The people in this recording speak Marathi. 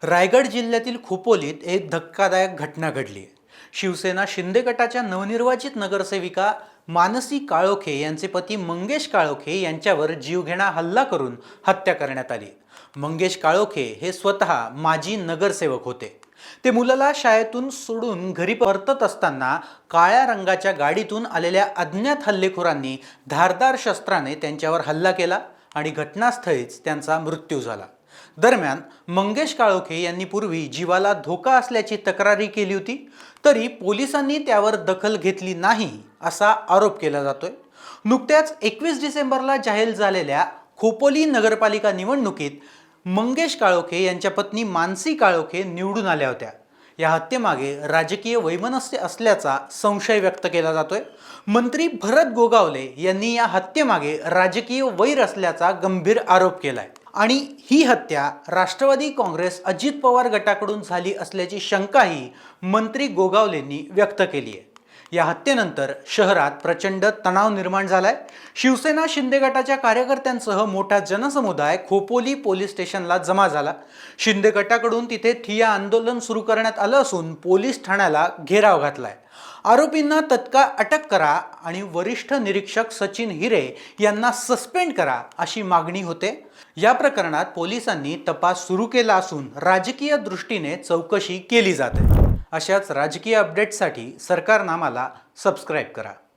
रायगड जिल्ह्यातील खोपोलीत एक धक्कादायक घटना घडली. शिवसेना शिंदे गटाच्या नवनिर्वाचित नगरसेविका मानसी काळोखे यांचे पती मंगेश काळोखे यांच्यावर जीवघेणा हल्ला करून हत्या करण्यात आली. मंगेश काळोखे हे स्वतः माजी नगरसेवक होते. ते मुलाला शाळेतून सोडून घरी परतत असताना काळ्या रंगाच्या गाडीतून आलेल्या अज्ञात हल्लेखोरांनी धारदार शस्त्राने त्यांच्यावर हल्ला केला आणि घटनास्थळीच त्यांचा मृत्यू झाला. दरम्यान मंगेश काळोखे यांनी पूर्वी जीवाला धोका असल्याची तक्रारी केली होती, तरी पोलिसांनी त्यावर दखल घेतली नाही असा आरोप केला जातोय. नुकत्याच 21 डिसेंबरला जाहीर झालेल्या खोपोली नगरपालिका निवडणुकीत मंगेश काळोखे यांच्या पत्नी मानसी काळोखे निवडून आल्या होत्या. या हत्येमागे राजकीय वैमनस्य असल्याचा संशय व्यक्त केला जातोय. मंत्री भरत गोगावले यांनी या हत्येमागे राजकीय वैर असल्याचा गंभीर आरोप केलाय आणि ही हत्या राष्ट्रवादी काँग्रेस अजित पवार गटाकडून झाली असल्याची शंकाही मंत्री गोगावलेंनी व्यक्त केली आहे. या हत्येनंतर शहरात प्रचंड तणाव निर्माण झालाय. शिवसेना शिंदे गटाच्या कार्यकर्त्यांसह मोठा जनसमुदाय खोपोली पोलीस स्टेशनला जमा झाला. शिंदे गटाकडून तिथे ठिय्या आंदोलन सुरू करण्यात आलं असून पोलीस ठाण्याला घेराव घातलाय. आरोपींना तत्काळ अटक करा आणि वरिष्ठ निरीक्षक सचिन हिरे यांना सस्पेंड करा अशी मागणी होते. या प्रकरणात पोलिसांनी तपास सुरू केला असून राजकीय दृष्टीने चौकशी केली जाते. अशाच राजकीय अपडेट्ससाठी सरकारनामाला सबस्क्राईब करा.